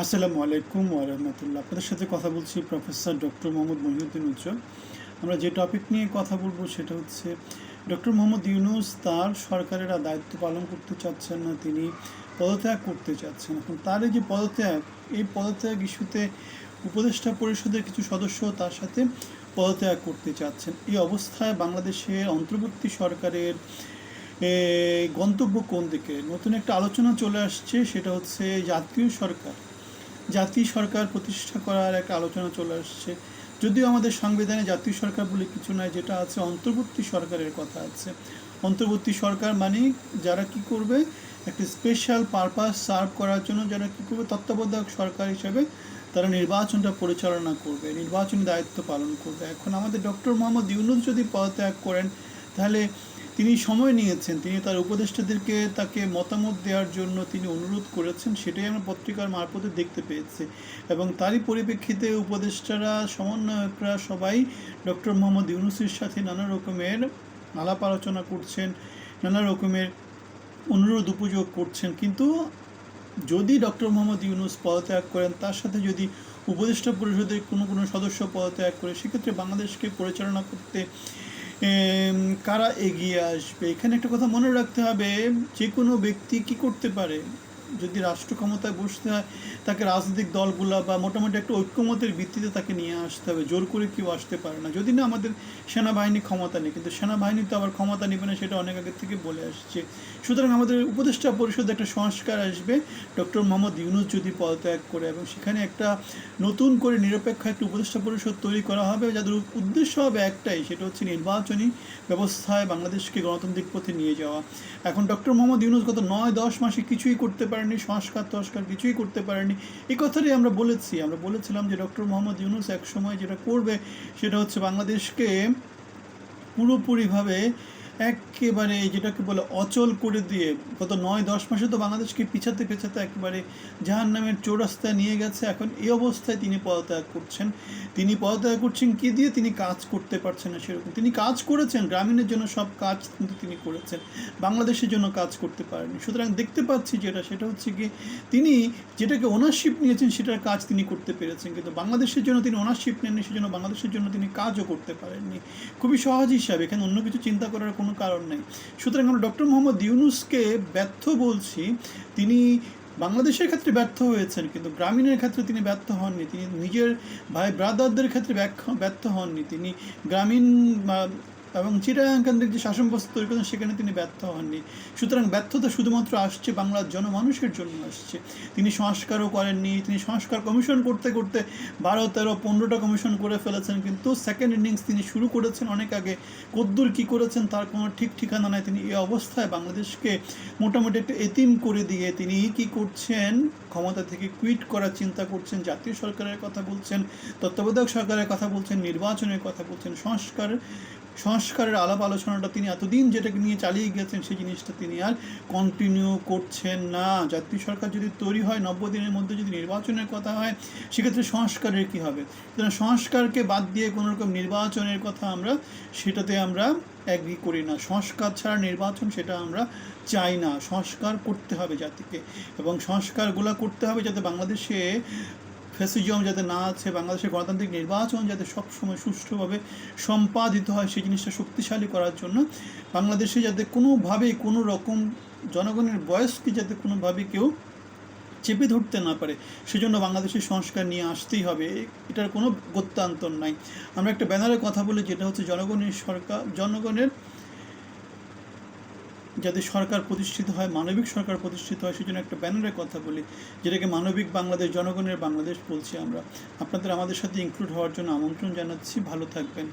আসসালামু আলাইকুম ওয়া রাহমাতুল্লাহ। আপনাদের সাথে কথা বলছি প্রফেসর ডক্টর মোহাম্মদ মহিউদ্দিন উজ্জ্বল। আমরা যে টপিক নিয়ে কথা বলবো সেটা হচ্ছে ডক্টর মোহাম্মদ ইউনূস তার সরকারের দায়িত্ব পালন করতে চাচ্ছেন না, তিনি পদত্যাগ করতে চাচ্ছেন। এখন তার এই যে পদত্যাগ, এই পদত্যাগ ইস্যুতে উপদেষ্টা পরিষদের কিছু সদস্য তার সাথে পদত্যাগ করতে চাচ্ছেন। এই অবস্থায় বাংলাদেশের অন্তর্বর্তী সরকারের গন্তব্য কোন দিকে? নতুন একটা আলোচনা চলে আসছে, সেটা হচ্ছে জাতীয় সরকার প্রতিষ্ঠা করার একটা আলোচনা চলে আসছে। যদিও আমাদের সংবিধানে জাতীয় সরকার বলে কিছু নাই, যেটা আছে অন্তর্বর্তী সরকারের কথা আছে। অন্তর্বর্তী সরকার মানে যারা কি করবে, একটা স্পেশাল পারপাস সার্ভ করার জন্য যারা কি করবে, তত্ত্বাবধায়ক সরকার হিসেবে তারা নির্বাচনটা পরিচালনা করবে, নির্বাচনী দায়িত্ব পালন করবে। এখন আমাদের ডক্টর মোহাম্মদ ইউনূস যদি পদত্যাগ করেন, তাহলে তিনি সময় নিয়েছেন, তিনি তার উপদেষ্টাদেরকে তাকে মতামত দেওয়ার জন্য তিনি অনুরোধ করেছেন, সেটাই আমরা পত্রিকার মারফতে দেখতে পেয়েছি। এবং তারই পরিপ্রেক্ষিতে উপদেষ্টারা, সমন্বয়করা সবাই ডক্টর মোহাম্মদ ইউনূসের সাথে নানা রকমের আলাপ আলোচনা করছেন, নানা রকমের অনুরোধ উপযোগ করছেন। কিন্তু যদি ডক্টর মোহাম্মদ ইউনূস পদত্যাগ করেন, তার সাথে যদি উপদেষ্টা পরিষদের কোনো সদস্য পদত্যাগ করে, সেক্ষেত্রে বাংলাদেশকে পরিচালনা করতে কারা এগিয়ে আসবে? এখানে একটা কথা মনে রাখতে হবে, যে কোনো ব্যক্তি কি করতে পারে, যদি রাষ্ট্র ক্ষমতায় বসতে হয় তাকে রাজনৈতিক দলগুলা বা মোটামুটি একটা ঐক্যমতের ভিত্তিতে তাকে নিয়ে আসতে হবে, জোর করে কেউ আসতে পারে না। যদি না আমাদের সেনাবাহিনী ক্ষমতা নেই, কিন্তু সেনাবাহিনী তো আবার ক্ষমতা নেবে না, সেটা অনেক আগে থেকে বলে আসছে। সুতরাং আমাদের উপদেষ্টা পরিষদে একটা সংস্কার আসবে ডক্টর মোহাম্মদ ইউনূস যদি পদত্যাগ করে, এবং সেখানে একটা নতুন করে নিরপেক্ষ একটা উপদেষ্টা পরিষদ তৈরি করা হবে, যাদের উদ্দেশ্য হবে একটাই, সেটা হচ্ছে নির্বাচনী ব্যবস্থায় বাংলাদেশকে গণতান্ত্রিক পথে নিয়ে যাওয়া। এখন ডক্টর মোহাম্মদ ইউনূস গত 9-10 মাসে কিছুই করতে পারেনি, সংস্কার কিছুই করতে পারেনি। এই কথাটাই আমরা বলেছিলাম যে ডক্টর মোহাম্মদ ইউনূস এক সময় যেটা করবে, সেটা হচ্ছে বাংলাদেশকে পুরোপুরিভাবে একেবারে যেটাকে বলে অচল করে দিয়ে, গত 9-10 মাসে তো বাংলাদেশকে পিছাতে একেবারে জাহান্নামের চৌরাস্তায় নিয়ে গেছে। এখন এই অবস্থায় তিনি পদত্যাগ করছেন কি দিয়ে? তিনি কাজ করতে পারছেন না সেরকম। তিনি কাজ করেছেন গ্রামীণের জন্য, সব কাজ কিন্তু তিনি করেছেন, বাংলাদেশের জন্য কাজ করতে পারেননি। সুতরাং দেখতে পাচ্ছি সেটা হচ্ছে কি, তিনি যেটাকে ওনারশিপ নিয়েছেন সেটার কাজ তিনি করতে পেরেছেন, কিন্তু বাংলাদেশের জন্য তিনি ওনারশিপ নেননি, সেজন্য বাংলাদেশের জন্য তিনি কাজও করতে পারেননি। খুবই সহজ হিসাবে, এখানে অন্য কিছু চিন্তা করার কোনো কারণ নেই। সুতরাং আমরা ডক্টর মোহাম্মদ ইউনূসকে ব্যর্থ বলছি। তিনি বাংলাদেশের ক্ষেত্রে ব্যর্থ হয়েছেন, কিন্তু গ্রামীণের ক্ষেত্রে তিনি ব্যর্থ হননি, তিনি নিজের ভাই ব্রাদারদের ক্ষেত্রে ব্যর্থ হননি, তিনি গ্রামীণ এবং চিটাগাংকেন্দ্রিক যে শাসন ব্যবস্থা তৈরি করেছেন সেখানে তিনি ব্যর্থ হননি। সুতরাং ব্যর্থতা শুধুমাত্র আসছে বাংলার জনমানুষের জন্য আসছে। তিনি সংস্কারও করেননি, তিনি সংস্কার কমিশন করতে 12-13-15টা কমিশন করে ফেলেছেন, কিন্তু সেকেন্ড ইনিংস তিনি শুরু করেছেন অনেক আগে। কদ্দূর কী করেছেন তার কোনো ঠিক ঠিকানা নাই। তিনি এই অবস্থায় বাংলাদেশকে মোটামুটি একটা এতিম করে দিয়ে তিনি কি করছেন, ক্ষমতা থেকে কুইট করার চিন্তা করছেন, জাতীয় সরকারের কথা বলছেন, তত্ত্বাবধায়ক সরকারের কথা বলছেন, নির্বাচনের কথা বলছেন, সংস্কারের আলাপ আলোচনাটা তিনি এতদিন যেটাকে নিয়ে চালিয়ে গেছেন, সেই জিনিসটা তিনি আর কন্টিনিউ করছেন না। জাতীয় সরকার যদি তৈরি হয়, 90 দিনের মধ্যে যদি নির্বাচনের কথা হয়, সেক্ষেত্রে সংস্কারের কী হবে? সুতরাং সংস্কারকে বাদ দিয়ে কোনো রকম নির্বাচনের কথা সেটাতে আমরা অ্যাগ্রি করি না। সংস্কার ছাড়া নির্বাচন, সেটা আমরা চাই না। সংস্কার করতে হবে জাতিকে, এবং সংস্কারগুলো করতে হবে যাতে বাংলাদেশে ফ্যাসিজম যাতে না আছে, বাংলাদেশের গণতান্ত্রিক নির্বাচন যাতে সবসময় সুষ্ঠুভাবে সম্পাদিত হয়, সেই জিনিসটা শক্তিশালী করার জন্য বাংলাদেশে যাতে কোনোভাবেই কোনো রকম জনগণের বয়সকে যাতে কোনোভাবে কেউ চেপে ধরতে না পারে, সেজন্য বাংলাদেশের সংস্কার নিয়ে আসতেই হবে, এটার কোনো গত্যান্তর নাই। আমরা একটা ব্যানারের কথা বলি, যেটা হচ্ছে জনগণের যাতে সরকার প্রতিষ্ঠিত হয়, মানবিক সরকার প্রতিষ্ঠিত হয়, সেজন্য একটা ব্যানারের কথা বলি, যেটাকে মানবিক বাংলাদেশ, জনগণের বাংলাদেশ বলছি আমরা। আপনাদের আমাদের সাথে ইনক্লুড হওয়ার জন্য আমন্ত্রণ জানাচ্ছি। ভালো থাকবেন।